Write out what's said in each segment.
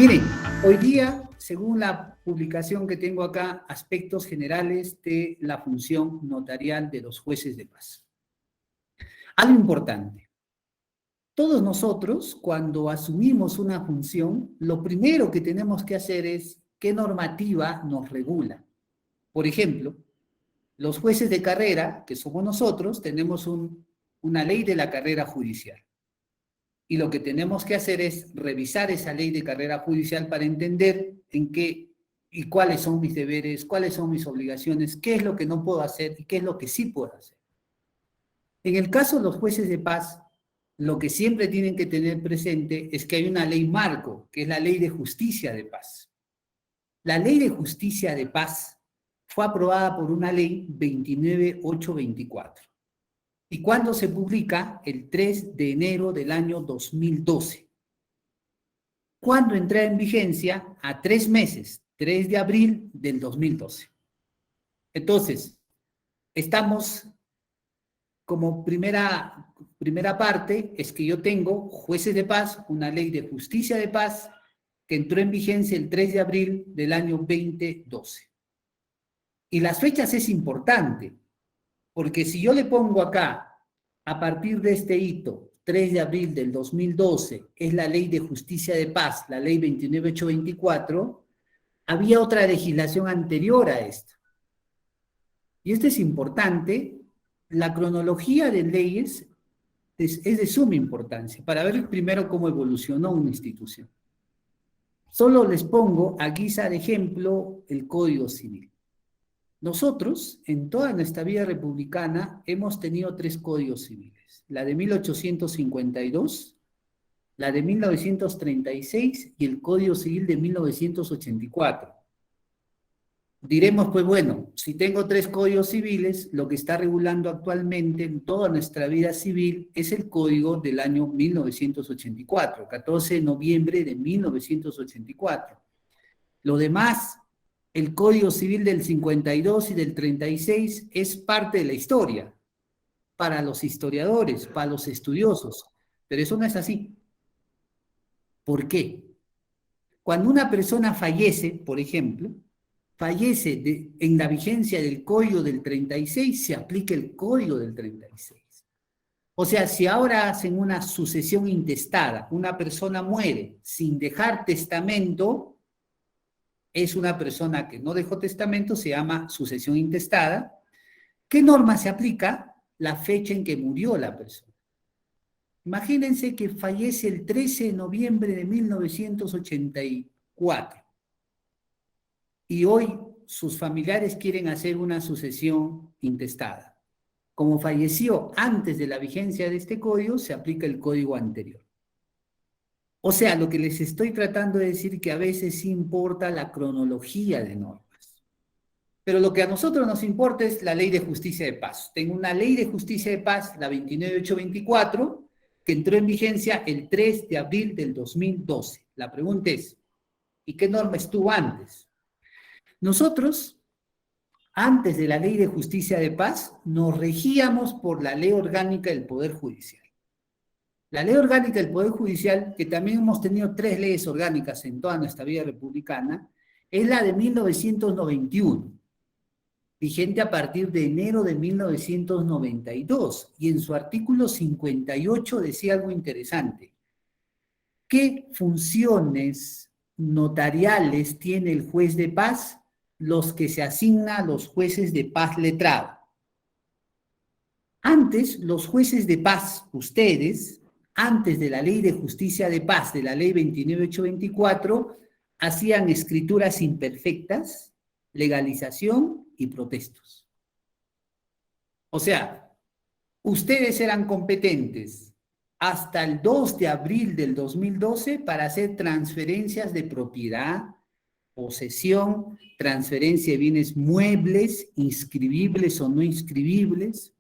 Miren, hoy día, según la publicación que tengo acá, aspectos generales de la función notarial de los jueces de paz. Algo importante. Todos nosotros, cuando asumimos una función, lo primero que tenemos que hacer es qué normativa nos regula. Por ejemplo, los jueces de carrera, que somos nosotros, tenemos una ley de la carrera judicial. Y lo que tenemos que hacer es revisar esa ley de carrera judicial para entender en qué y cuáles son mis deberes, cuáles son mis obligaciones, qué es lo que no puedo hacer y qué es lo que sí puedo hacer. En el caso de los jueces de paz, lo que siempre tienen que tener presente es que hay una ley marco, que es la Ley de Justicia de Paz. La Ley de Justicia de Paz fue aprobada por una ley 29824. ¿Y cuándo se publica? El 3 de enero del año 2012. ¿Cuándo entra en vigencia? A 3 meses, 3 de abril del 2012. Entonces, estamos como primera parte, es que yo tengo jueces de paz, una ley de justicia de paz que entró en vigencia el 3 de abril del año 2012. Y las fechas es importante, porque si yo le pongo acá, a partir de este hito, 3 de abril del 2012, es la Ley de Justicia de Paz, la Ley 29824, había otra legislación anterior a esta. Y esto es importante, la cronología de leyes es de suma importancia, para ver primero cómo evolucionó una institución. Solo les pongo a guisa de ejemplo el Código Civil. Nosotros, en toda nuestra vida republicana, hemos tenido 3 códigos civiles. La de 1852, la de 1936 y el Código Civil de 1984. Diremos, pues bueno, si tengo 3 códigos civiles, lo que está regulando actualmente en toda nuestra vida civil es el código del año 1984, 14 de noviembre de 1984. Lo demás, el Código Civil del 52 y del 36 es parte de la historia, para los historiadores, para los estudiosos, pero eso no es así. ¿Por qué? Cuando una persona fallece, por ejemplo, fallece en la vigencia del Código del 36, se aplica el Código del 36. O sea, si ahora hacen una sucesión intestada, una persona muere sin dejar testamento, es una persona que no dejó testamento, se llama sucesión intestada. ¿Qué norma se aplica? La fecha en que murió la persona. Imagínense que fallece el 13 de noviembre de 1984 y hoy sus familiares quieren hacer una sucesión intestada. Como falleció antes de la vigencia de este código, se aplica el código anterior. O sea, lo que les estoy tratando de decir que a veces sí importa la cronología de normas. Pero lo que a nosotros nos importa es la Ley de Justicia de Paz. Tengo una Ley de Justicia de Paz, la 29824, que entró en vigencia el 3 de abril del 2012. La pregunta es, ¿y qué norma estuvo antes? Nosotros, antes de la Ley de Justicia de Paz, nos regíamos por la Ley Orgánica del Poder Judicial. La Ley Orgánica del Poder Judicial, que también hemos tenido 3 leyes orgánicas en toda nuestra vida republicana, es la de 1991, vigente a partir de enero de 1992, y en su artículo 58 decía algo interesante. ¿Qué funciones notariales tiene el juez de paz? Los que se asigna a los jueces de paz letrado. Antes, los jueces de paz, ustedes, antes de la Ley de Justicia de Paz, de la Ley 29824, hacían escrituras imperfectas, legalización y protestos. O sea, ustedes eran competentes hasta el 2 de abril del 2012 para hacer transferencias de propiedad, posesión, transferencia de bienes muebles, inscribibles o no inscribibles,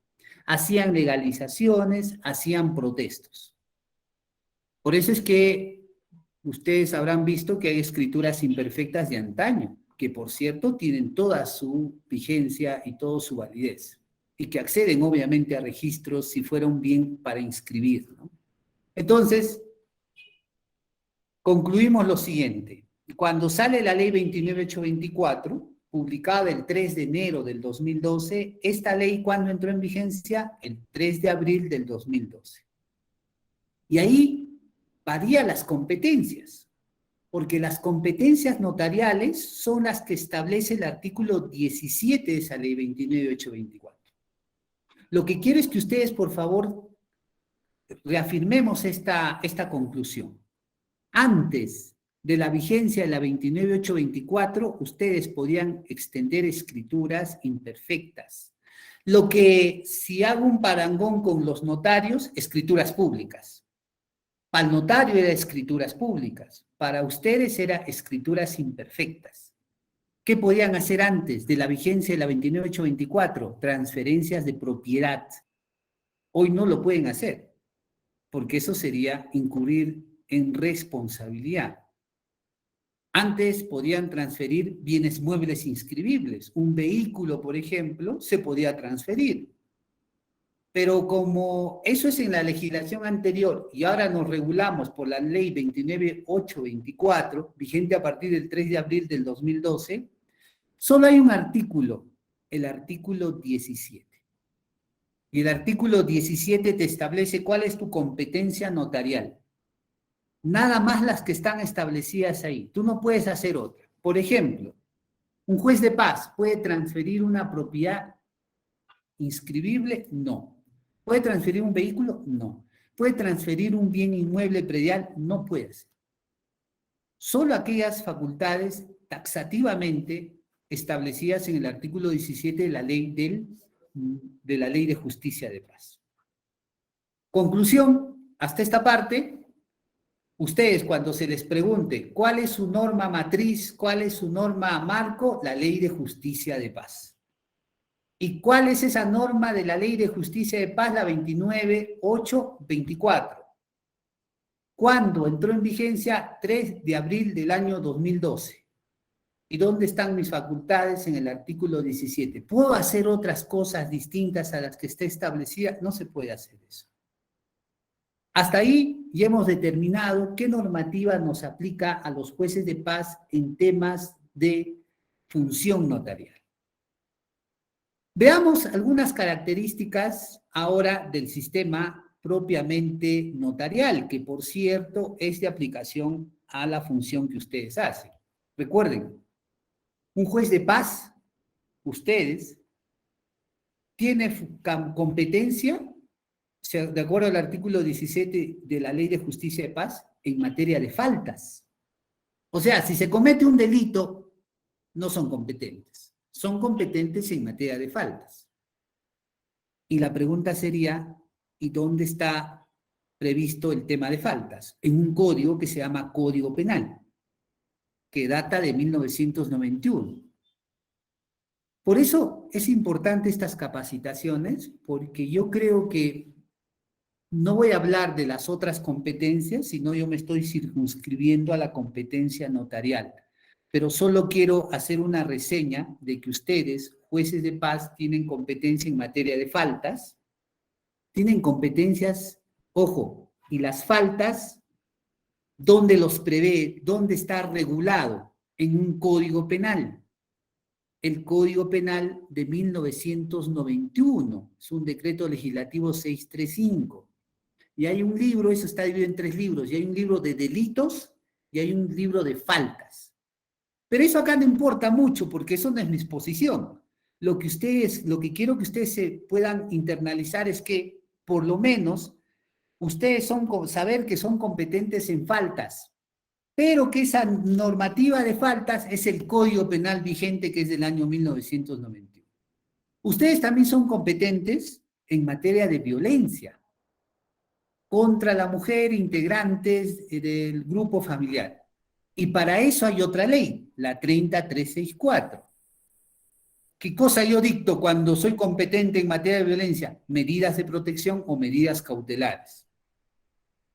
hacían legalizaciones, hacían protestos. Por eso es que ustedes habrán visto que hay escrituras imperfectas de antaño, que por cierto tienen toda su vigencia y toda su validez, y que acceden obviamente a registros si fueron bien para inscribir, ¿no? Entonces, concluimos lo siguiente. Cuando sale la ley 29824, publicada el 3 de enero del 2012, esta ley, ¿cuándo entró en vigencia? El 3 de abril del 2012. Y ahí varían las competencias, porque las competencias notariales son las que establece el artículo 17 de esa ley 29824. Lo que quiero es que ustedes, por favor, reafirmemos esta conclusión. Antes de la vigencia de la 29824, ustedes podían extender escrituras imperfectas. Lo que, si hago un parangón con los notarios, escrituras públicas. Para el notario era escrituras públicas, para ustedes era escrituras imperfectas. ¿Qué podían hacer antes de la vigencia de la 29824? Transferencias de propiedad. Hoy no lo pueden hacer, porque eso sería incurrir en responsabilidad. Antes podían transferir bienes muebles inscribibles. Un vehículo, por ejemplo, se podía transferir. Pero como eso es en la legislación anterior y ahora nos regulamos por la ley 29824, vigente a partir del 3 de abril del 2012, solo hay un artículo, el artículo 17. Y el artículo 17 te establece cuál es tu competencia notarial. Nada más las que están establecidas ahí. Tú no puedes hacer otra. Por ejemplo, un juez de paz puede transferir una propiedad inscribible, no. ¿Puede transferir un vehículo? No. ¿Puede transferir un bien inmueble predial? No puede ser. Solo aquellas facultades taxativamente establecidas en el artículo 17 de la ley de justicia de paz. Conclusión, hasta esta parte, ustedes cuando se les pregunte cuál es su norma matriz, cuál es su norma marco, la ley de justicia de paz. ¿Y cuál es esa norma de la Ley de Justicia de Paz, la 29824? ¿Cuándo entró en vigencia? 3 de abril del año 2012. ¿Y dónde están mis facultades en el artículo 17? ¿Puedo hacer otras cosas distintas a las que esté establecida? No se puede hacer eso. Hasta ahí ya hemos determinado qué normativa nos aplica a los jueces de paz en temas de función notarial. Veamos algunas características ahora del sistema propiamente notarial, que por cierto es de aplicación a la función que ustedes hacen. Recuerden, un juez de paz, ustedes, tiene competencia, de acuerdo al artículo 17 de la Ley de Justicia de Paz, en materia de faltas. O sea, si se comete un delito, no son competentes. Son competentes en materia de faltas. Y la pregunta sería, ¿y dónde está previsto el tema de faltas? En un código que se llama Código Penal, que data de 1991. Por eso es importante estas capacitaciones, porque yo creo que no voy a hablar de las otras competencias, sino yo me estoy circunscribiendo a la competencia notarial. Pero solo quiero hacer una reseña de que ustedes, jueces de paz, tienen competencia en materia de faltas, tienen competencias, ojo, y las faltas, ¿dónde los prevé? ¿Dónde está regulado? En un código penal. El Código Penal de 1991, es un decreto legislativo 635. Y hay un libro, eso está dividido en 3 libros, y hay un libro de delitos y hay un libro de faltas. Pero eso acá no importa mucho porque eso no es mi exposición. Lo que quiero que ustedes se puedan internalizar es que, por lo menos, ustedes saber que son competentes en faltas, pero que esa normativa de faltas es el Código Penal vigente que es del año 1991. Ustedes también son competentes en materia de violencia contra la mujer, integrantes del grupo familiar. Y para eso hay otra ley, la 30364. ¿Qué cosa yo dicto cuando soy competente en materia de violencia? Medidas de protección o medidas cautelares.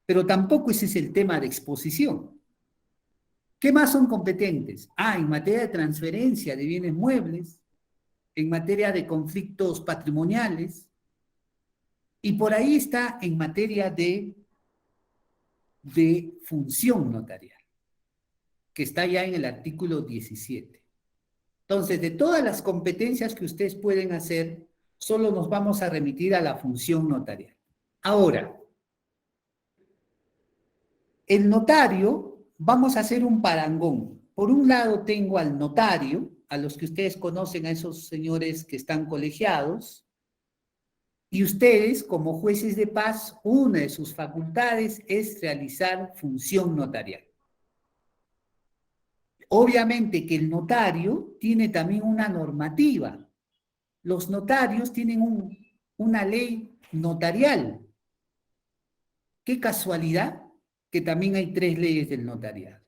Pero tampoco ese es el tema de exposición. ¿Qué más son competentes? En materia de transferencia de bienes muebles, en materia de conflictos patrimoniales, y por ahí está en materia de función notarial. que está ya en el artículo 17. Entonces, de todas las competencias que ustedes pueden hacer, solo nos vamos a remitir a la función notarial. Ahora, el notario, vamos a hacer un parangón. Por un lado tengo al notario, a los que ustedes conocen, a esos señores que están colegiados, y ustedes, como jueces de paz, una de sus facultades es realizar función notarial. Obviamente que el notario tiene también una normativa. Los notarios tienen una ley notarial. Qué casualidad que también hay 3 leyes del notariado.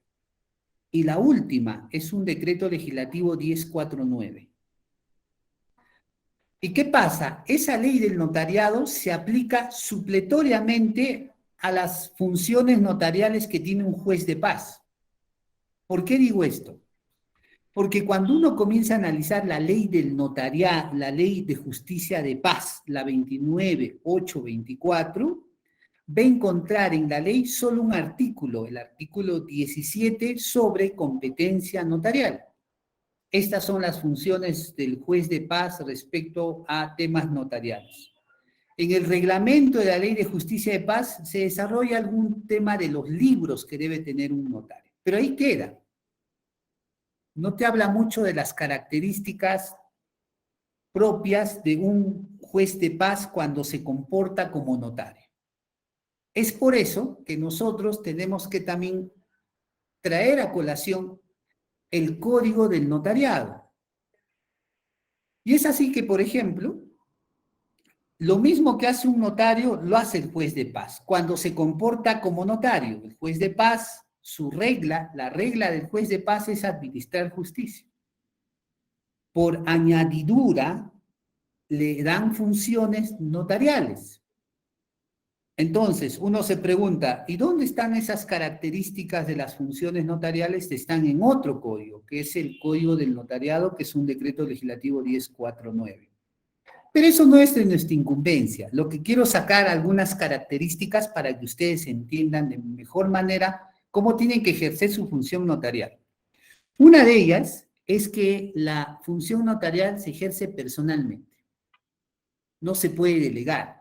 Y la última es un decreto legislativo 1049. ¿Y qué pasa? Esa ley del notariado se aplica supletoriamente a las funciones notariales que tiene un juez de paz. ¿Por qué digo esto? Porque cuando uno comienza a analizar la ley del notariado, la ley de justicia de paz, la 29824, va a encontrar en la ley solo un artículo, el artículo 17, sobre competencia notarial. Estas son las funciones del juez de paz respecto a temas notariales. En el reglamento de la ley de justicia de paz se desarrolla algún tema de los libros que debe tener un notario, pero ahí queda. No te habla mucho de las características propias de un juez de paz cuando se comporta como notario. Es por eso que nosotros tenemos que también traer a colación el código del notariado. Y es así que, por ejemplo, lo mismo que hace un notario lo hace el juez de paz cuando se comporta como notario. El juez de paz, su regla, la regla del juez de paz es administrar justicia. Por añadidura, le dan funciones notariales. Entonces, uno se pregunta, ¿y dónde están esas características de las funciones notariales? Están en otro código, que es el Código del Notariado, que es un decreto legislativo 1049. Pero eso no es de nuestra incumbencia. Lo que quiero sacar algunas características para que ustedes entiendan de mejor manera cómo tienen que ejercer su función notarial. Una de ellas es que la función notarial se ejerce personalmente. No se puede delegar.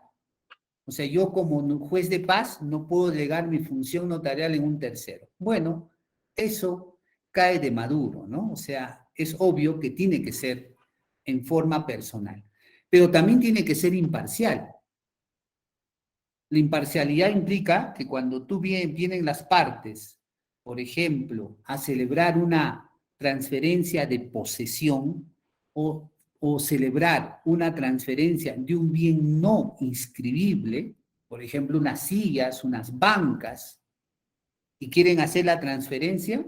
O sea, yo como juez de paz no puedo delegar mi función notarial en un tercero. Bueno, eso cae de maduro, ¿no? O sea, es obvio que tiene que ser en forma personal, pero también tiene que ser imparcial. La imparcialidad implica que cuando vienen las partes, por ejemplo, a celebrar una transferencia de posesión o celebrar una transferencia de un bien no inscribible, por ejemplo, unas sillas, unas bancas, y quieren hacer la transferencia,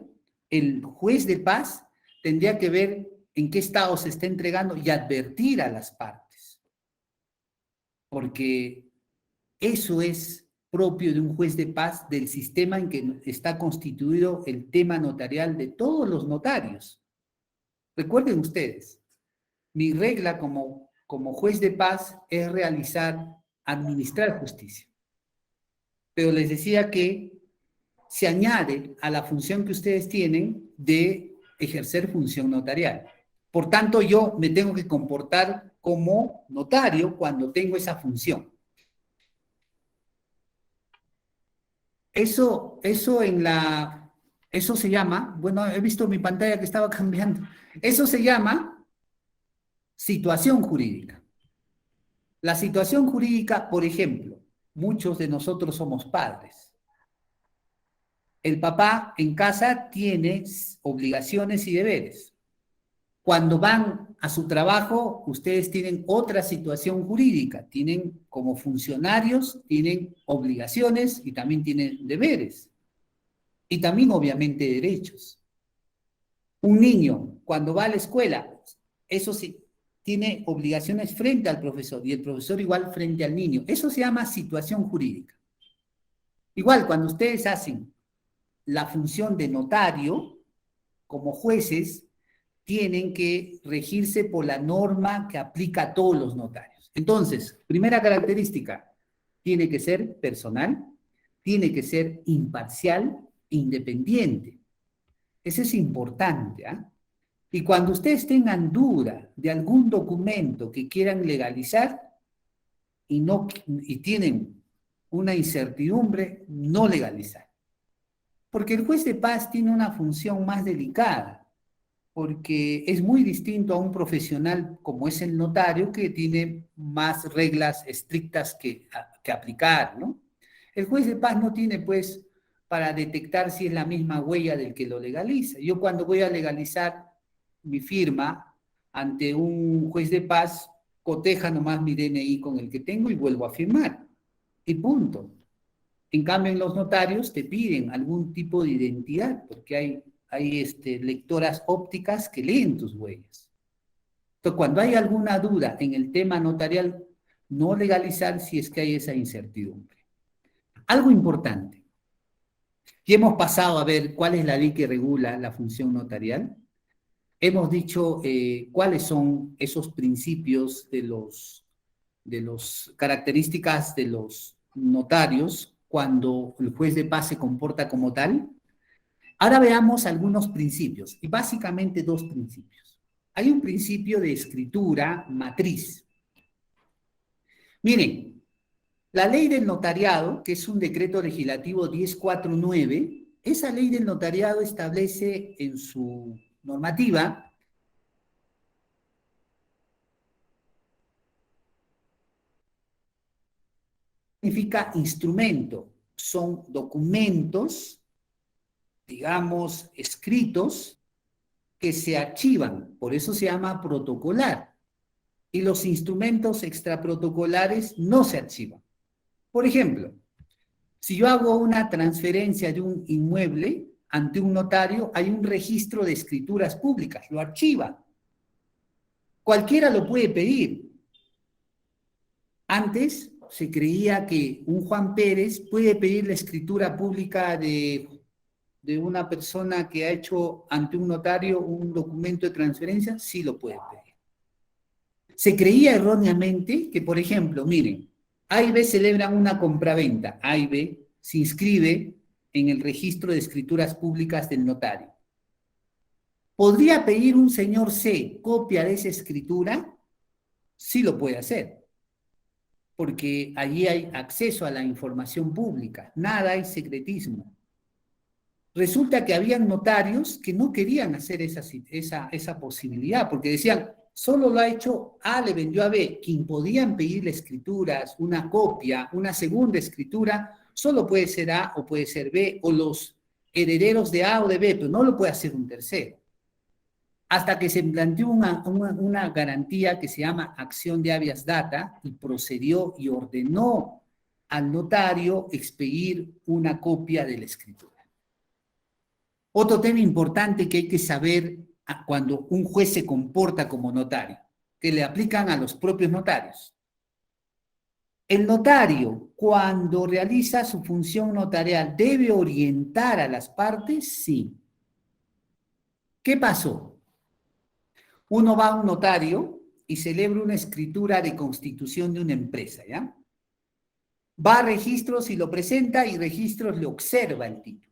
el juez de paz tendría que ver en qué estado se está entregando y advertir a las partes. Porque eso es propio de un juez de paz, del sistema en que está constituido el tema notarial de todos los notarios. Recuerden ustedes, mi regla como juez de paz es administrar justicia. Pero les decía que se añade a la función que ustedes tienen de ejercer función notarial. Por tanto, yo me tengo que comportar como notario cuando tengo esa función. Eso se llama, bueno, he visto mi pantalla que estaba cambiando. Eso se llama situación jurídica. La situación jurídica, por ejemplo, muchos de nosotros somos padres. El papá en casa tiene obligaciones y deberes. Cuando van a su trabajo, ustedes tienen otra situación jurídica. Tienen como funcionarios, tienen obligaciones y también tienen deberes. Y también, obviamente, derechos. Un niño, cuando va a la escuela, eso sí, tiene obligaciones frente al profesor y el profesor igual frente al niño. Eso se llama situación jurídica. Igual, cuando ustedes hacen la función de notario, como jueces, tienen que regirse por la norma que aplica a todos los notarios. Entonces, primera característica, tiene que ser personal, tiene que ser imparcial, independiente. Eso es importante, ¿ah? Y cuando ustedes tengan duda de algún documento que quieran legalizar y tienen una incertidumbre, no legalizar. Porque el juez de paz tiene una función más delicada, porque es muy distinto a un profesional como es el notario, que tiene más reglas estrictas que aplicar, ¿no? El juez de paz no tiene, pues, para detectar si es la misma huella del que lo legaliza. Yo cuando voy a legalizar mi firma ante un juez de paz, coteja nomás mi DNI con el que tengo y vuelvo a firmar. Y punto. En cambio, en los notarios te piden algún tipo de identidad, porque hay lectoras ópticas que leen tus huellas. Entonces, cuando hay alguna duda en el tema notarial, no legalizar si es que hay esa incertidumbre. Algo importante. Y hemos pasado a ver cuál es la ley que regula la función notarial. Hemos dicho cuáles son esos principios de las características de los notarios cuando el juez de paz se comporta como tal. Ahora veamos algunos principios, y básicamente dos principios. Hay un principio de escritura matriz. Miren, la ley del notariado, que es un decreto legislativo 1049, esa ley del notariado establece en su normativa significa instrumento, son documentos, digamos, escritos que se archivan, por eso se llama protocolar. Y los instrumentos extraprotocolares no se archivan. Por ejemplo, si yo hago una transferencia de un inmueble ante un notario, hay un registro de escrituras públicas, lo archiva. Cualquiera lo puede pedir. Antes se creía que un Juan Pérez puede pedir la escritura pública de una persona que ha hecho ante un notario un documento de transferencia, sí lo puede pedir. Se creía erróneamente que, por ejemplo, miren, A y B celebran una compraventa, A y B se inscribe en el registro de escrituras públicas del notario. ¿Podría pedir un señor C copia de esa escritura? Sí lo puede hacer, porque allí hay acceso a la información pública, nada hay secretismo. Resulta que habían notarios que no querían hacer esa posibilidad, porque decían, solo lo ha hecho A, le vendió a B. Quien podían pedirle escrituras, una copia, una segunda escritura, solo puede ser A o puede ser B, o los herederos de A o de B, pero no lo puede hacer un tercero. Hasta que se planteó una garantía que se llama acción de habeas data y procedió y ordenó al notario expedir una copia de la escritura. Otro tema importante que hay que saber cuando un juez se comporta como notario, que le aplican a los propios notarios. El notario, cuando realiza su función notarial, ¿debe orientar a las partes? Sí. ¿Qué pasó? Uno va a un notario y celebra una escritura de constitución de una empresa, ¿ya? Va a registros y lo presenta y registros le observa el título.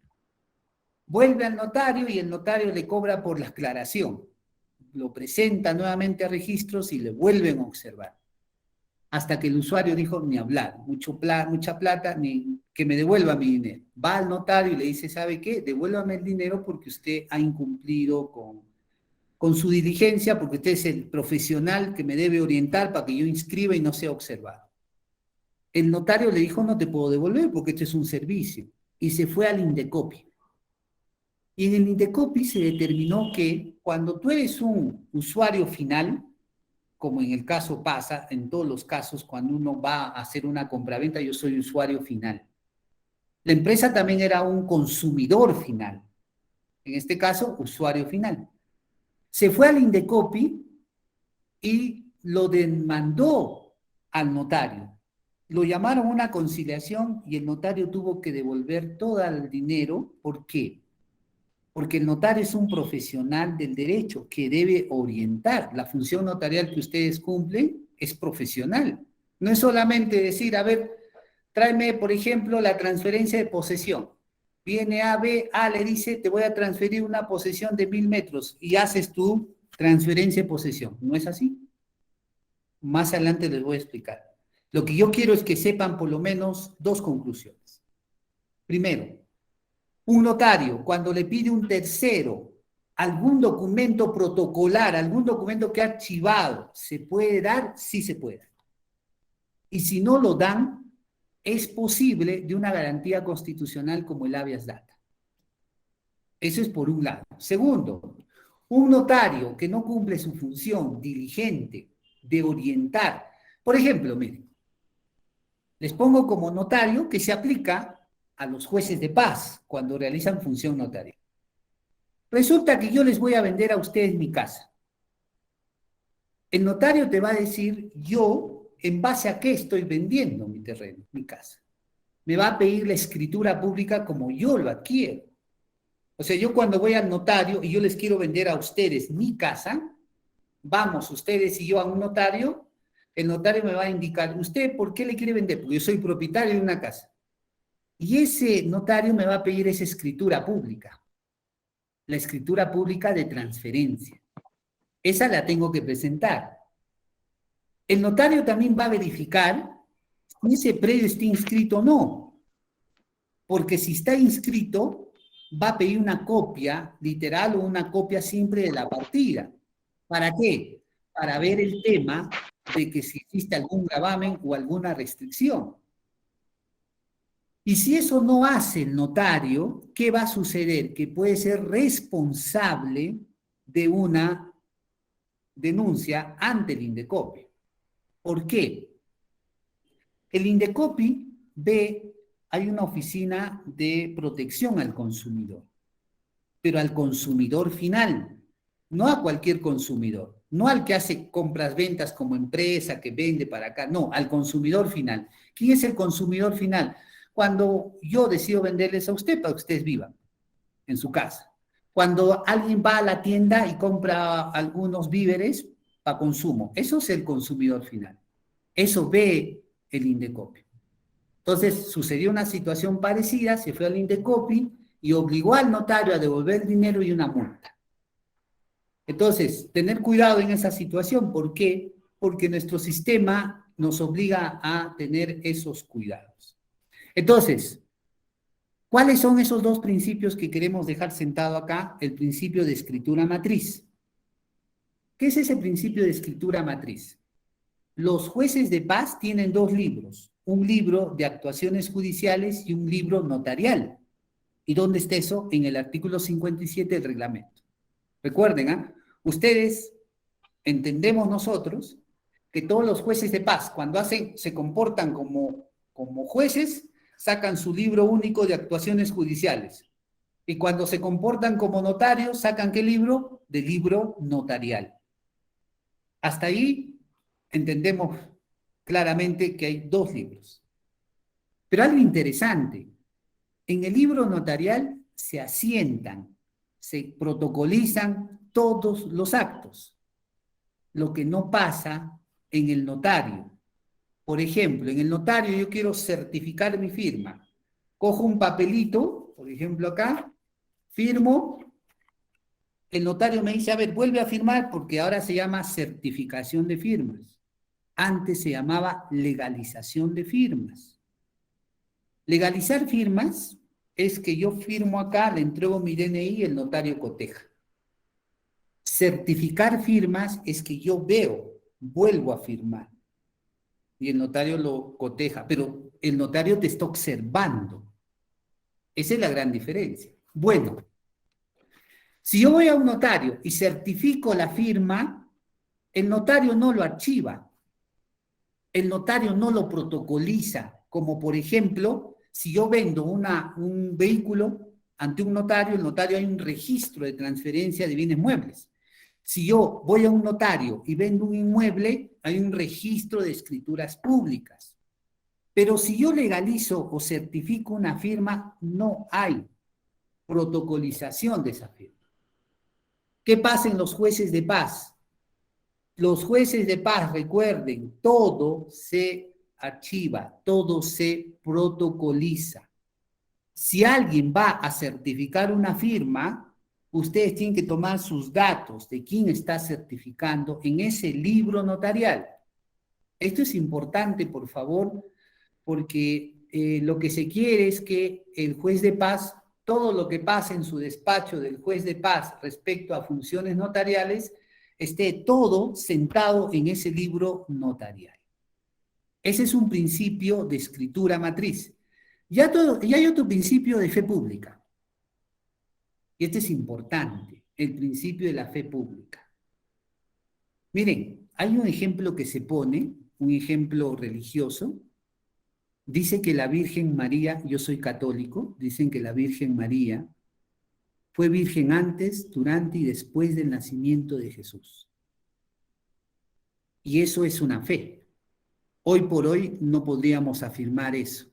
Vuelve al notario y el notario le cobra por la aclaración. Lo presenta nuevamente a registros y le vuelven a observar. Hasta que el usuario dijo, ni hablar, mucha plata, ni que me devuelva mi dinero. Va al notario y le dice, ¿sabe qué? Devuélvame el dinero porque usted ha incumplido con su diligencia, porque usted es el profesional que me debe orientar para que yo inscriba y no sea observado. El notario le dijo, no te puedo devolver porque esto es un servicio. Y se fue al Indecopi. Y en el Indecopi se determinó que cuando tú eres un usuario final, como en el caso pasa, en todos los casos, cuando uno va a hacer una compraventa, yo soy usuario final. La empresa también era un consumidor final. En este caso, usuario final. Se fue al Indecopi y lo demandó al notario. Lo llamaron a una conciliación y el notario tuvo que devolver todo el dinero. ¿Por qué? Porque el notario es un profesional del derecho que debe orientar. La función notarial que ustedes cumplen es profesional. No es solamente decir, a ver, tráeme, por ejemplo, la transferencia de posesión. Viene A, B, A le dice, te voy a transferir una posesión de 1000 metros y haces tu transferencia de posesión. ¿No es así? Más adelante les voy a explicar. Lo que yo quiero es que sepan por lo menos dos conclusiones. Primero, un notario, cuando le pide un tercero algún documento protocolar, algún documento que ha archivado, ¿se puede dar? Sí se puede. Y si no lo dan, es posible de una garantía constitucional como el habeas data. Eso es por un lado. Segundo, un notario que no cumple su función diligente de orientar. Por ejemplo, miren, les pongo como notario que se aplica a los jueces de paz cuando realizan función notaria. Resulta que yo les voy a vender a ustedes mi casa. El notario te va a decir, yo, en base a qué estoy vendiendo mi terreno, mi casa. Me va a pedir la escritura pública como yo lo adquiero. O sea, yo cuando voy al notario y yo les quiero vender a ustedes mi casa, vamos ustedes y yo a un notario, el notario me va a indicar, ¿usted por qué le quiere vender? Porque yo soy propietario de una casa. Y ese notario me va a pedir esa escritura pública, la escritura pública de transferencia. Esa la tengo que presentar. El notario también va a verificar si ese predio está inscrito o no, porque si está inscrito, va a pedir una copia literal o una copia simple de la partida. ¿Para qué? Para ver el tema de que si existe algún gravamen o alguna restricción. Y si eso no hace el notario, ¿qué va a suceder? Que puede ser responsable de una denuncia ante el INDECOPI. ¿Por qué? El INDECOPI ve, hay una oficina de protección al consumidor, pero al consumidor final, no a cualquier consumidor, no al que hace compras-ventas como empresa que vende para acá, no, al consumidor final. ¿Quién es el consumidor final? Cuando yo decido venderles a usted para que ustedes vivan en su casa. Cuando alguien va a la tienda y compra algunos víveres para consumo, eso es el consumidor final. Eso ve el INDECOPI. Entonces sucedió una situación parecida, se fue al INDECOPI y obligó al notario a devolver el dinero y una multa. Entonces, tener cuidado en esa situación. ¿Por qué? Porque nuestro sistema nos obliga a tener esos cuidados. Entonces, ¿cuáles son esos dos principios que queremos dejar sentado acá? El principio de escritura matriz. ¿Qué es ese principio de escritura matriz? Los jueces de paz tienen dos libros, un libro de actuaciones judiciales y un libro notarial. ¿Y dónde está eso? En el artículo 57 del reglamento. Recuerden, ¿ah? Ustedes, entendemos nosotros, que todos los jueces de paz, cuando se comportan como jueces, sacan su libro único de actuaciones judiciales. Y cuando se comportan como notarios, ¿sacan qué libro? De libro notarial. Hasta ahí entendemos claramente que hay dos libros. Pero algo interesante, en el libro notarial se asientan, se protocolizan todos los actos, lo que no pasa en el notario. Por ejemplo, en el notario yo quiero certificar mi firma. Cojo un papelito, por ejemplo acá, firmo, el notario me dice, a ver, vuelve a firmar porque ahora se llama certificación de firmas. Antes se llamaba legalización de firmas. Legalizar firmas es que yo firmo acá, le entrego mi DNI y el notario coteja. Certificar firmas es que yo veo, vuelvo a firmar y el notario lo coteja, pero el notario te está observando. Esa es la gran diferencia. Bueno, si yo voy a un notario y certifico la firma, el notario no lo archiva, el notario no lo protocoliza, como por ejemplo, si yo vendo un vehículo ante un notario, el notario hay un registro de transferencia de bienes muebles. Si yo voy a un notario y vendo un inmueble, hay un registro de escrituras públicas. Pero si yo legalizo o certifico una firma, no hay protocolización de esa firma. ¿Qué pasa en los jueces de paz? Los jueces de paz, recuerden, todo se archiva, todo se protocoliza. Si alguien va a certificar una firma, ustedes tienen que tomar sus datos de quién está certificando en ese libro notarial. Esto es importante, por favor, porque lo que se quiere es que el juez de paz, todo lo que pase en su despacho del juez de paz respecto a funciones notariales, esté todo sentado en ese libro notarial. Ese es un principio de escritura matriz. Ya hay otro principio de fe pública. Y este es importante, el principio de la fe pública. Miren, hay un ejemplo que se pone, un ejemplo religioso. Dice que la Virgen María, yo soy católico, dicen que la Virgen María fue virgen antes, durante y después del nacimiento de Jesús. Y eso es una fe. Hoy por hoy no podríamos afirmar eso.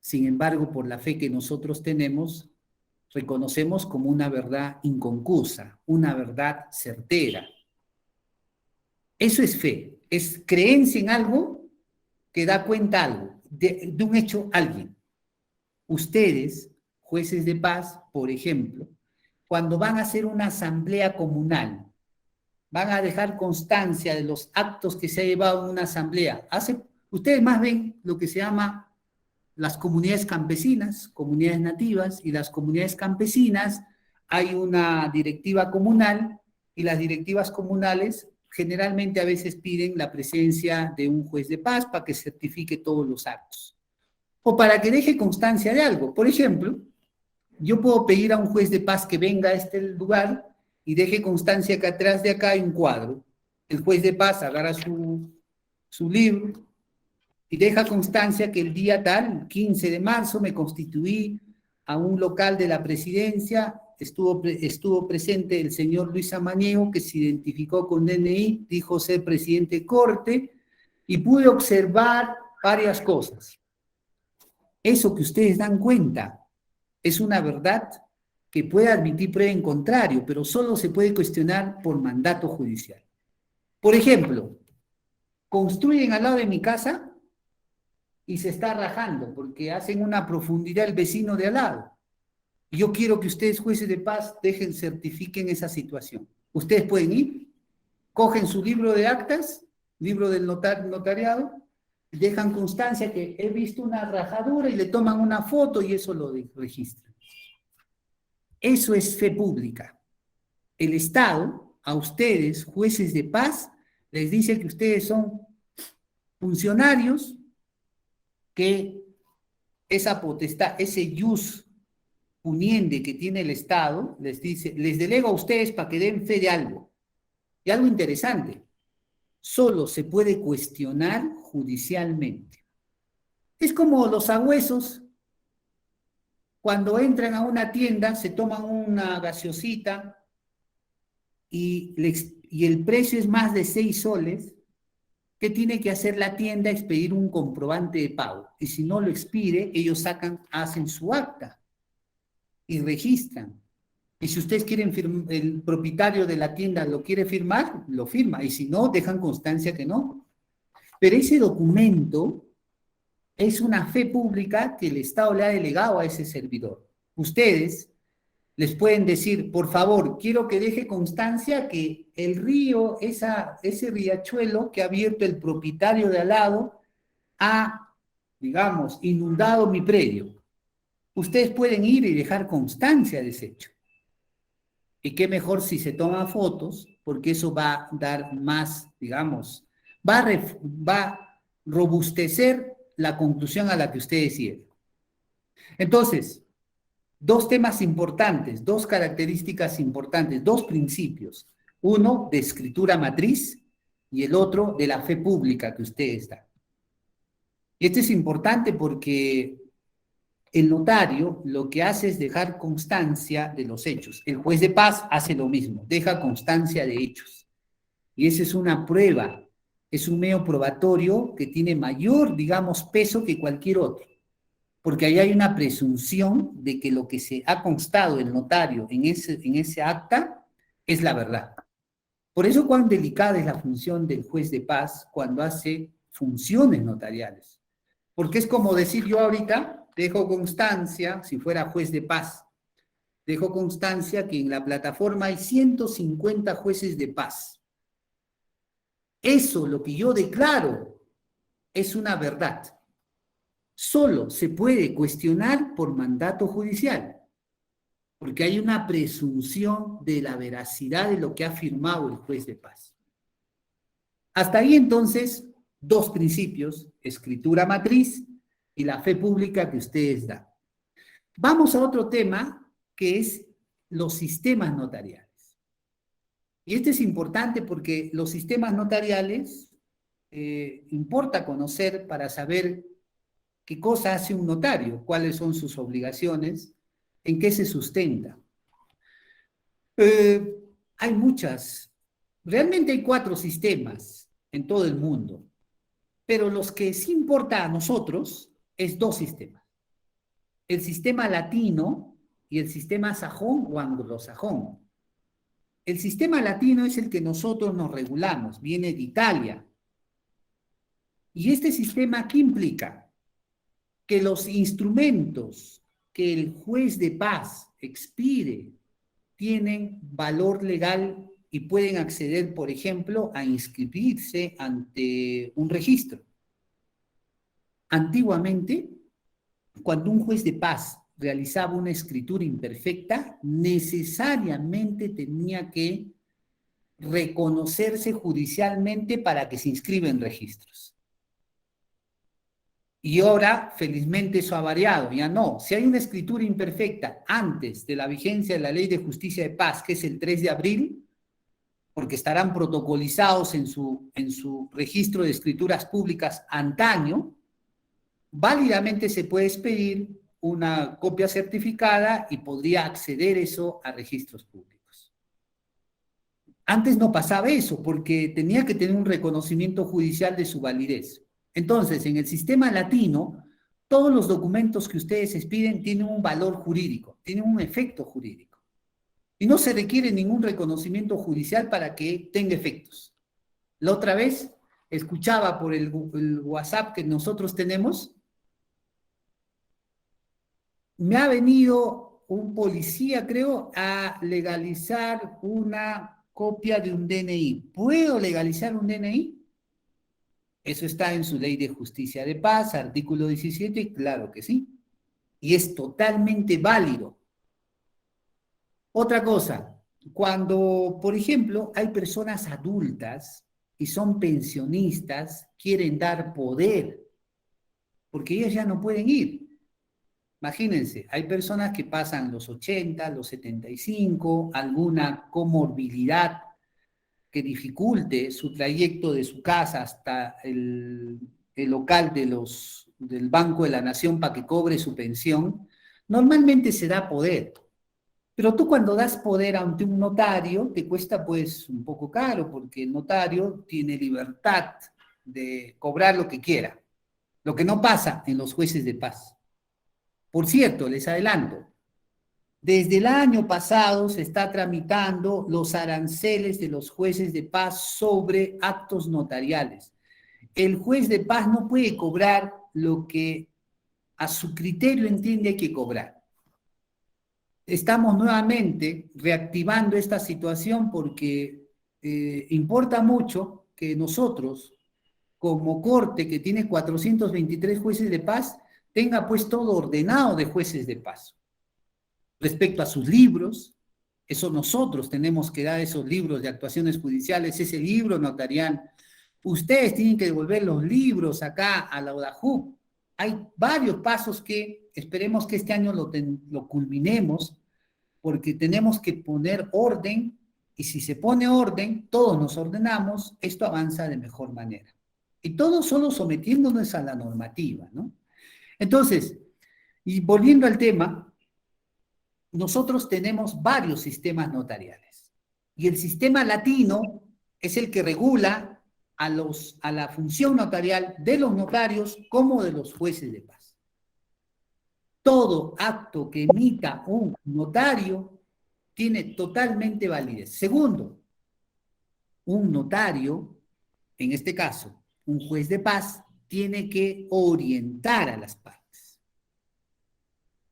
Sin embargo, por la fe que nosotros tenemos, reconocemos como una verdad inconcusa, una verdad certera. Eso es fe, es creencia en algo que da cuenta algo, de un hecho alguien. Ustedes, jueces de paz, por ejemplo, cuando van a hacer una asamblea comunal, van a dejar constancia de los actos que se ha llevado en una asamblea. Ustedes más ven lo que se llama las comunidades campesinas, comunidades nativas, y las comunidades campesinas, hay una directiva comunal, y las directivas comunales generalmente a veces piden la presencia de un juez de paz para que certifique todos los actos, o para que deje constancia de algo. Por ejemplo, yo puedo pedir a un juez de paz que venga a este lugar y deje constancia que atrás de acá hay un cuadro. El juez de paz agarra su libro y deja constancia que el día tal, 15 de marzo, me constituí a un local de la presidencia, estuvo presente el señor Luis Samaniego, que se identificó con DNI, dijo ser presidente de corte, y pude observar varias cosas. Eso que ustedes dan cuenta es una verdad que puede admitir prueba en contrario, pero solo se puede cuestionar por mandato judicial. Por ejemplo, construyen al lado de mi casa y se está rajando porque hacen una profundidad el vecino de al lado. Y yo quiero que ustedes, jueces de paz, certifiquen esa situación. Ustedes pueden ir, cogen su libro de actas, libro del notariado, dejan constancia que he visto una rajadura y le toman una foto y eso lo registran. Eso es fe pública. El Estado, a ustedes, jueces de paz, les dice que ustedes son funcionarios, que esa potestad, ese ius puniende que tiene el Estado, les dice, les delega a ustedes para que den fe de algo. Y algo interesante, solo se puede cuestionar judicialmente. Es como los sagüesos, cuando entran a una tienda, se toman una gaseosita y el precio es más de 6 soles, ¿qué tiene que hacer la tienda? Expedir un comprobante de pago. Y si no lo expide, ellos hacen su acta y registran. Y si ustedes quieren el propietario de la tienda lo quiere firmar, lo firma. Y si no, dejan constancia que no. Pero ese documento es una fe pública que el Estado le ha delegado a ese servidor. Ustedes les pueden decir, por favor, quiero que deje constancia que el río, ese riachuelo que ha abierto el propietario de al lado, ha, digamos, inundado mi predio. Ustedes pueden ir y dejar constancia de ese hecho. Y qué mejor si se toman fotos, porque eso va a dar más, digamos, va a robustecer la conclusión a la que ustedes lleguen. Entonces, dos temas importantes, dos características importantes, dos principios. Uno de escritura matriz y el otro de la fe pública que ustedes dan. Y esto es importante porque el notario lo que hace es dejar constancia de los hechos. El juez de paz hace lo mismo, deja constancia de hechos. Y esa es una prueba, es un medio probatorio que tiene mayor, digamos, peso que cualquier otro. Porque ahí hay una presunción de que lo que se ha constado el notario en ese acta es la verdad. Por eso cuán delicada es la función del juez de paz cuando hace funciones notariales. Porque es como decir yo ahorita, dejo constancia, si fuera juez de paz, dejo constancia que en la plataforma hay 150 jueces de paz. Eso, lo que yo declaro, es una verdad. Solo se puede cuestionar por mandato judicial, porque hay una presunción de la veracidad de lo que ha firmado el juez de paz. Hasta ahí entonces, dos principios, escritura matriz y la fe pública que ustedes dan. Vamos a otro tema que es los sistemas notariales. Y este es importante porque los sistemas notariales importa conocer para saber qué cosa hace un notario, cuáles son sus obligaciones, en qué se sustenta. Hay muchas, realmente hay 4 sistemas en todo el mundo, pero los que sí importa a nosotros es 2 sistemas. El sistema latino y el sistema sajón o anglosajón. El sistema latino es el que nosotros nos regulamos, viene de Italia. Y este sistema, ¿qué implica? Que los instrumentos que el juez de paz expide tienen valor legal y pueden acceder, por ejemplo, a inscribirse ante un registro. Antiguamente, cuando un juez de paz realizaba una escritura imperfecta, necesariamente tenía que reconocerse judicialmente para que se inscriba en registros. Y ahora, felizmente, eso ha variado, ya no. Si hay una escritura imperfecta antes de la vigencia de la Ley de Justicia de Paz, que es el 3 de abril, porque estarán protocolizados en su registro de escrituras públicas antaño, válidamente se puede expedir una copia certificada y podría acceder eso a registros públicos. Antes no pasaba eso, porque tenía que tener un reconocimiento judicial de su validez. Entonces, en el sistema latino, todos los documentos que ustedes expiden tienen un valor jurídico, tienen un efecto jurídico. Y no se requiere ningún reconocimiento judicial para que tenga efectos. La otra vez escuchaba por el WhatsApp que nosotros tenemos, me ha venido un policía, creo, a legalizar una copia de un DNI. ¿Puedo legalizar un DNI? Eso está en su Ley de Justicia de Paz, artículo 17, claro que sí. Y es totalmente válido. Otra cosa, cuando, por ejemplo, hay personas adultas y son pensionistas, quieren dar poder, porque ellas ya no pueden ir. Imagínense, hay personas que pasan los 80, los 75, alguna comorbilidad que dificulte su trayecto de su casa hasta el local del Banco de la Nación para que cobre su pensión, normalmente se da poder. Pero tú cuando das poder ante un notario, te cuesta pues un poco caro, porque el notario tiene libertad de cobrar lo que quiera, lo que no pasa en los jueces de paz. Por cierto, les adelanto, desde el año pasado se está tramitando los aranceles de los jueces de paz sobre actos notariales. El juez de paz no puede cobrar lo que a su criterio entiende que cobrar. Estamos nuevamente reactivando esta situación porque importa mucho que nosotros, como corte que tiene 423 jueces de paz, tenga pues todo ordenado de jueces de paz. Respecto a sus libros, eso nosotros tenemos que dar esos libros de actuaciones judiciales, ese libro notarial. Ustedes tienen que devolver los libros acá a la ODAJUP. Hay varios pasos que esperemos que este año lo culminemos, porque tenemos que poner orden, y si se pone orden, todos nos ordenamos, esto avanza de mejor manera. Y todos solo sometiéndonos a la normativa, ¿no? Entonces, y volviendo al tema, nosotros tenemos varios sistemas notariales. Y el sistema latino es el que regula a la función notarial de los notarios como de los jueces de paz. Todo acto que emita un notario tiene totalmente validez. Segundo, un notario, en este caso, un juez de paz, tiene que orientar a las partes.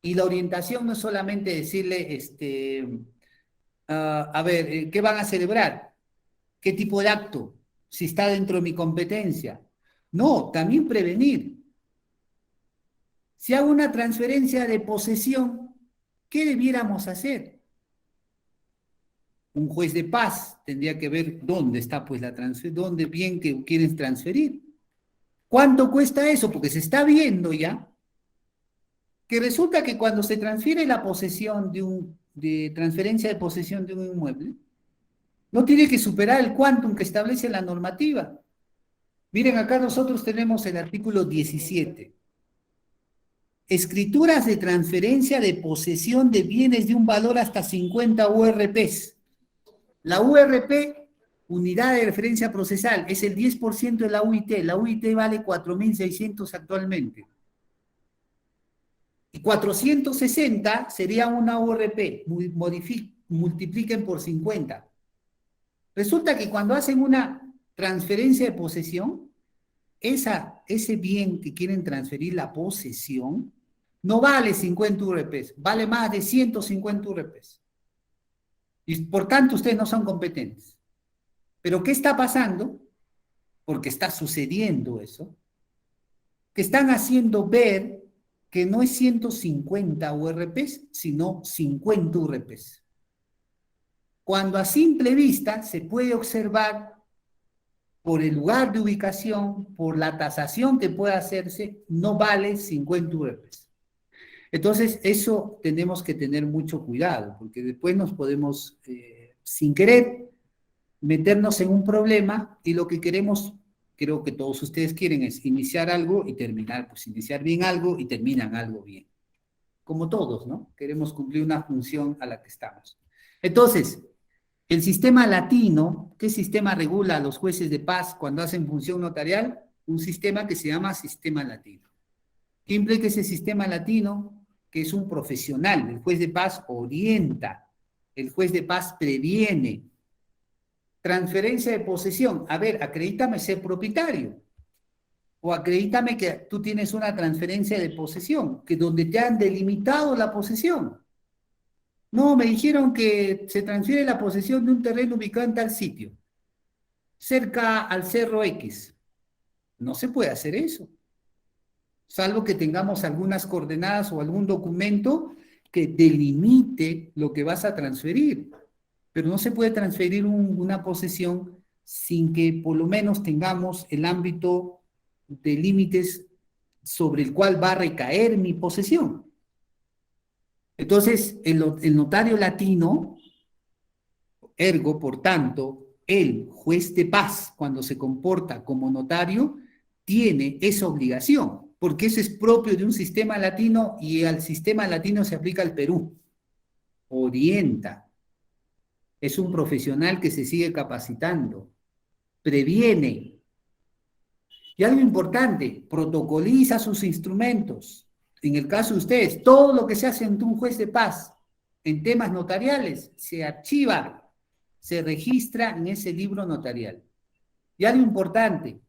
Y la orientación no es solamente decirle, a ver, ¿qué van a celebrar? ¿Qué tipo de acto? Si está dentro de mi competencia. No, también prevenir. Si hago una transferencia de posesión, ¿qué debiéramos hacer? Un juez de paz tendría que ver dónde está pues la transferencia, dónde bien que quieren transferir. ¿Cuánto cuesta eso? Porque se está viendo ya que resulta que cuando se transfiere la posesión de transferencia de posesión de un inmueble, no tiene que superar el quantum que establece la normativa. Miren, acá nosotros tenemos el artículo 17. Escrituras de transferencia de posesión de bienes de un valor hasta 50 URPs. La URP, unidad de referencia procesal, es el 10% de la UIT. La UIT vale 4.600 actualmente. Y 460 sería una URP, multipliquen por 50. Resulta que cuando hacen una transferencia de posesión, ese bien que quieren transferir la posesión, no vale 50 URPs, vale más de 150 URPs. Y por tanto ustedes no son competentes. Pero ¿qué está pasando? Porque está sucediendo eso, que están haciendo ver que no es 150 URPs, sino 50 URPs. Cuando a simple vista se puede observar por el lugar de ubicación, por la tasación que pueda hacerse, no vale 50 URPs. Entonces, eso tenemos que tener mucho cuidado, porque después nos podemos, sin querer, meternos en un problema y lo que queremos, creo que todos ustedes quieren, es iniciar algo y terminar, pues iniciar bien algo y terminan algo bien. Como todos, ¿no? Queremos cumplir una función a la que estamos. Entonces, el sistema latino, ¿qué sistema regula a los jueces de paz cuando hacen función notarial? Un sistema que se llama sistema latino. ¿Qué implica ese sistema latino? Que es un profesional. El juez de paz orienta, el juez de paz previene. Transferencia de posesión. A ver, acredítame ser propietario. O acredítame que tú tienes una transferencia de posesión, que donde te han delimitado la posesión. No, me dijeron que se transfiere la posesión de un terreno ubicado en tal sitio, cerca al Cerro X. No se puede hacer eso, salvo que tengamos algunas coordenadas o algún documento que delimite lo que vas a transferir. Pero no se puede transferir una posesión sin que por lo menos tengamos el ámbito de límites sobre el cual va a recaer mi posesión. Entonces, el notario latino, ergo, por tanto, el juez de paz, cuando se comporta como notario, tiene esa obligación, porque eso es propio de un sistema latino y al sistema latino se aplica al Perú. Orienta. Es un profesional que se sigue capacitando, previene. Y algo importante, protocoliza sus instrumentos. En el caso de ustedes, todo lo que se hace ante un juez de paz en temas notariales se archiva, se registra en ese libro notarial. Y algo importante,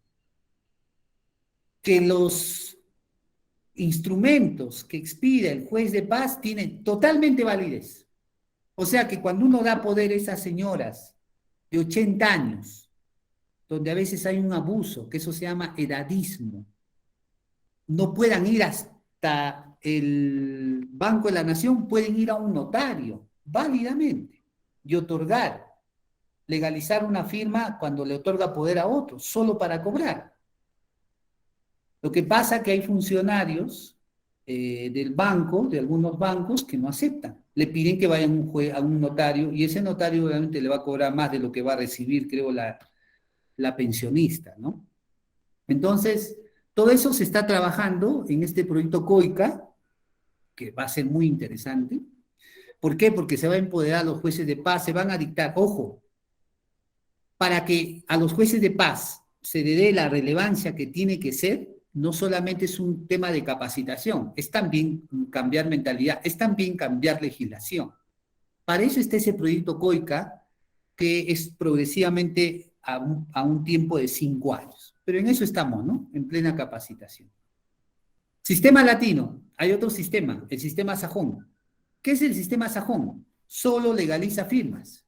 que los instrumentos que expide el juez de paz tienen totalmente validez. O sea que cuando uno da poder a esas señoras de 80 años, donde a veces hay un abuso, que eso se llama edadismo, no puedan ir hasta el Banco de la Nación, pueden ir a un notario, válidamente, y otorgar, legalizar una firma cuando le otorga poder a otro, solo para cobrar. Lo que pasa es que hay funcionarios del banco, de algunos bancos, que no aceptan. Le piden que vayan a un notario, y ese notario obviamente le va a cobrar más de lo que va a recibir, creo, la pensionista, ¿no? Entonces, todo eso se está trabajando en este proyecto COICA, que va a ser muy interesante. ¿Por qué? Porque se va a empoderar a los jueces de paz, se van a dictar, ojo, para que a los jueces de paz se le dé la relevancia que tiene que ser, no solamente es un tema de capacitación, es también cambiar mentalidad, es también cambiar legislación. Para eso está ese proyecto COICA, que es progresivamente a un tiempo de 5 años. Pero en eso estamos, ¿no? En plena capacitación. Sistema latino, hay otro sistema, el sistema sajón. ¿Qué es el sistema sajón? Solo legaliza firmas.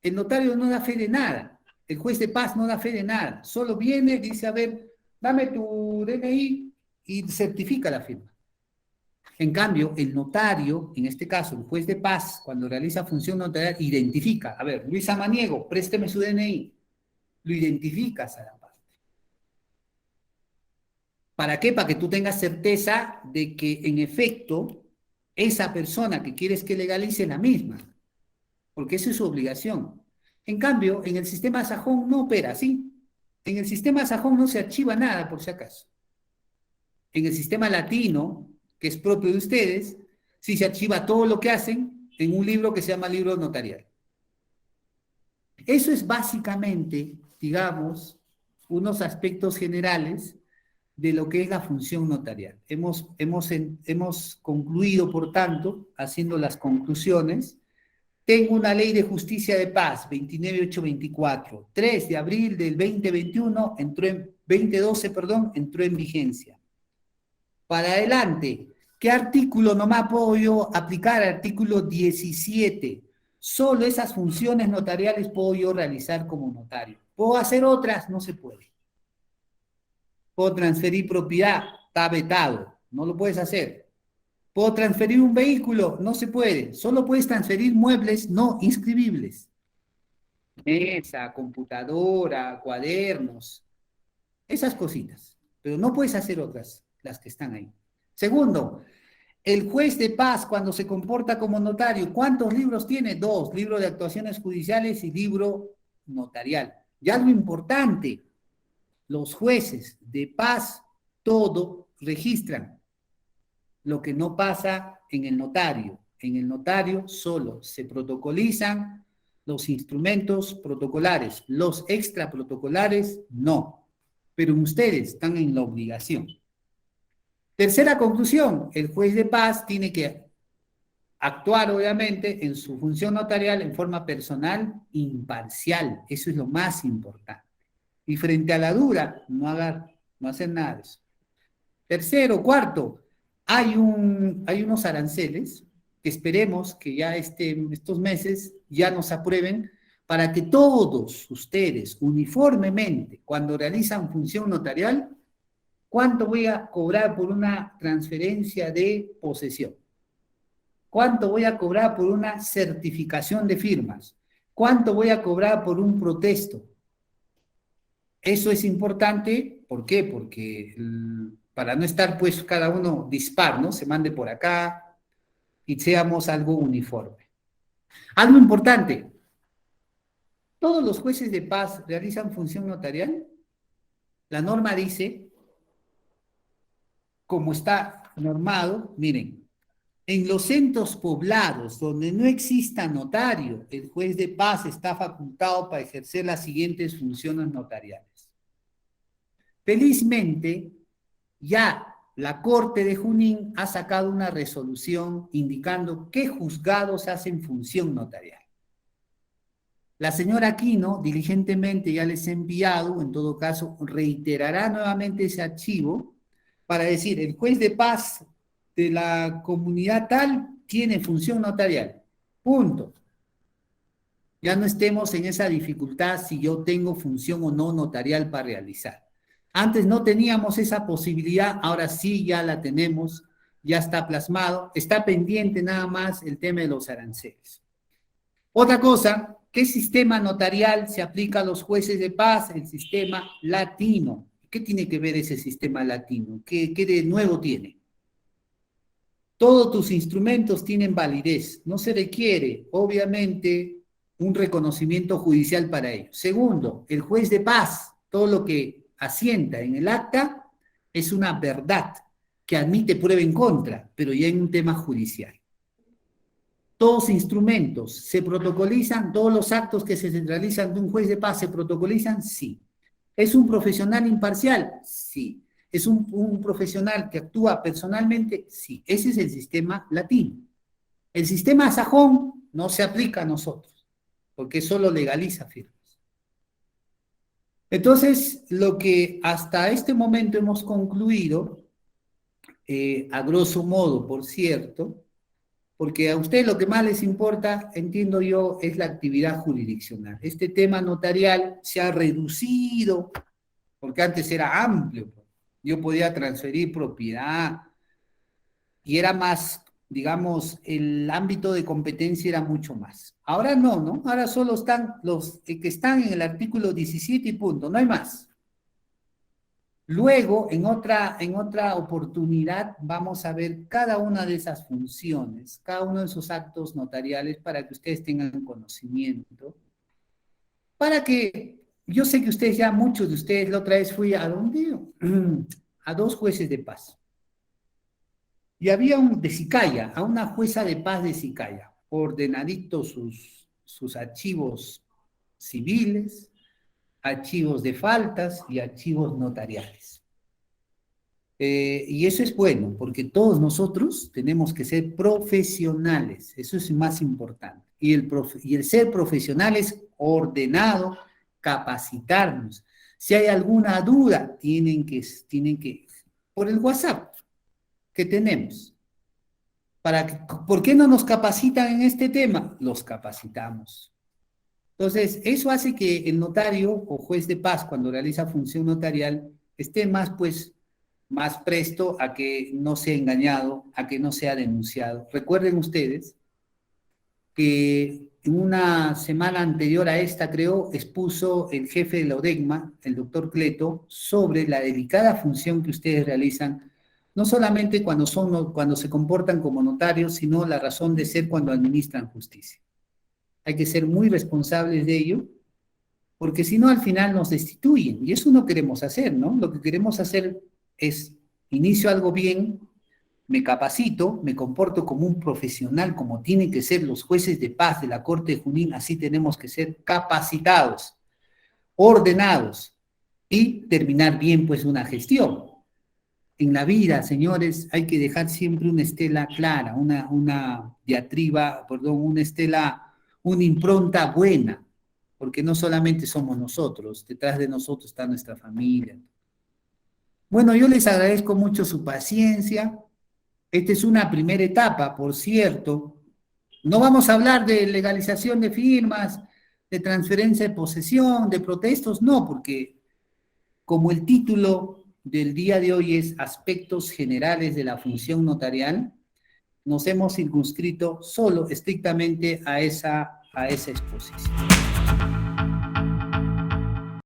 El notario no da fe de nada, el juez de paz no da fe de nada, solo viene, dice, a ver, dame tu DNI y certifica la firma. En cambio, el notario, en este caso, el juez de paz, cuando realiza función notarial, identifica, a ver, Luis Samaniego, présteme su DNI, lo identificas a la parte. ¿Para qué? Para que tú tengas certeza de que, en efecto, esa persona que quieres que legalice es la misma, porque eso es su obligación. En cambio, en el sistema sajón no opera así. En el sistema sajón no se archiva nada, por si acaso. En el sistema latino, que es propio de ustedes, sí se archiva todo lo que hacen en un libro que se llama libro notarial. Eso es básicamente, digamos, unos aspectos generales de lo que es la función notarial. Hemos concluido, por tanto, haciendo las conclusiones. Tengo una ley de justicia de paz, 29824, 3 de abril del 2021, 2012, entró en vigencia. Para adelante, ¿qué artículo nomás puedo yo aplicar? Artículo 17. Solo esas funciones notariales puedo yo realizar como notario. ¿Puedo hacer otras? No se puede. ¿Puedo transferir propiedad? Está vetado, no lo puedes hacer. ¿Puedo transferir un vehículo? No se puede. Solo puedes transferir muebles no inscribibles. Mesa, computadora, cuadernos, esas cositas. Pero no puedes hacer otras, las que están ahí. Segundo, el juez de paz, cuando se comporta como notario, ¿cuántos libros tiene? 2, libro de actuaciones judiciales y libro notarial. Ya lo importante, los jueces de paz todo registran. Lo que no pasa en el notario. En el notario solo se protocolizan los instrumentos protocolares, los extraprotocolares no. Pero ustedes están en la obligación. Tercera conclusión, el juez de paz tiene que actuar, obviamente, en su función notarial en forma personal, imparcial. Eso es lo más importante. Y frente a la duda, no hacer nada de eso. Tercero, cuarto, hay unos aranceles que esperemos que ya estos meses ya nos aprueben para que todos ustedes uniformemente, cuando realizan función notarial, ¿cuánto voy a cobrar por una transferencia de posesión? ¿Cuánto voy a cobrar por una certificación de firmas? ¿Cuánto voy a cobrar por un protesto? Eso es importante, ¿por qué? Porque para no estar pues cada uno dispar, ¿no? Se mande por acá y seamos algo uniforme. Algo importante, ¿todos los jueces de paz realizan función notarial? La norma dice, como está normado, miren, en los centros poblados donde no exista notario, el juez de paz está facultado para ejercer las siguientes funciones notariales. Felizmente, ya la Corte de Junín ha sacado una resolución indicando qué juzgados hacen función notarial. La señora Aquino diligentemente ya les ha enviado, en todo caso, reiterará nuevamente ese archivo para decir, el juez de paz de la comunidad tal tiene función notarial. Punto. Ya no estemos en esa dificultad si yo tengo función o no notarial para realizar. Antes no teníamos esa posibilidad, ahora sí ya la tenemos, ya está plasmado, está pendiente nada más el tema de los aranceles. Otra cosa, ¿qué sistema notarial se aplica a los jueces de paz? El sistema latino. ¿Qué tiene que ver ese sistema latino? ¿Qué de nuevo tiene? Todos tus instrumentos tienen validez, no se requiere, obviamente, un reconocimiento judicial para ello. Segundo, el juez de paz, todo lo que asienta en el acta es una verdad que admite prueba en contra, pero ya en un tema judicial. Todos los instrumentos se protocolizan, todos los actos que se realizan de un juez de paz se protocolizan, sí. ¿Es un profesional imparcial? Sí. ¿Es un profesional que actúa personalmente? Sí. Ese es el sistema latino. El sistema sajón no se aplica a nosotros, porque solo legaliza firmas. Entonces, lo que hasta este momento hemos concluido a grosso modo, por cierto, porque a usted lo que más les importa, entiendo yo, es la actividad jurisdiccional. Este tema notarial se ha reducido, porque antes era amplio. Yo podía transferir propiedad y era más, digamos, el ámbito de competencia era mucho más. Ahora no, ¿no? Ahora solo están los que están en el artículo 17 y punto, no hay más. Luego, en otra oportunidad, vamos a ver cada una de esas funciones, cada uno de esos actos notariales para que ustedes tengan conocimiento, para que, yo sé que ustedes ya, muchos de ustedes, la otra vez fui a dónde, a dos jueces de paz, y había de Sicaya, a una jueza de paz de Sicaya, ordenaditos sus archivos civiles, archivos de faltas y archivos notariales. Y eso es bueno, porque todos nosotros tenemos que ser profesionales, eso es más importante. Y el ser profesional es ordenado, capacitarnos. Si hay alguna duda, tienen que, por el WhatsApp que tenemos. ¿Por qué no nos capacitan en este tema? Los capacitamos. Entonces, eso hace que el notario o juez de paz, cuando realiza función notarial, esté más, pues, más presto a que no sea engañado, a que no sea denunciado. Recuerden ustedes que en una semana anterior a esta, creo, expuso el jefe de la ODECMA, el doctor Cleto, sobre la delicada función que ustedes realizan, no solamente cuando se comportan como notarios, sino la razón de ser cuando administran justicia. Hay que ser muy responsables de ello, porque si no, al final nos destituyen, y eso no queremos hacer, ¿no? Lo que queremos hacer es, inicio algo bien, me capacito, me comporto como un profesional, como tienen que ser los jueces de paz de la Corte de Junín, así tenemos que ser capacitados, ordenados, y terminar bien, pues, una gestión. En la vida, señores, hay que dejar siempre una estela clara, una diatriba, perdón, una estela, una impronta buena, porque no solamente somos nosotros, detrás de nosotros está nuestra familia. Bueno, yo les agradezco mucho su paciencia. Esta es una primera etapa, por cierto. No vamos a hablar de legalización de firmas, de transferencia de posesión, de protestos, no, porque como el título del día de hoy es Aspectos Generales de la Función Notarial, nos hemos circunscrito solo, estrictamente a esa exposición.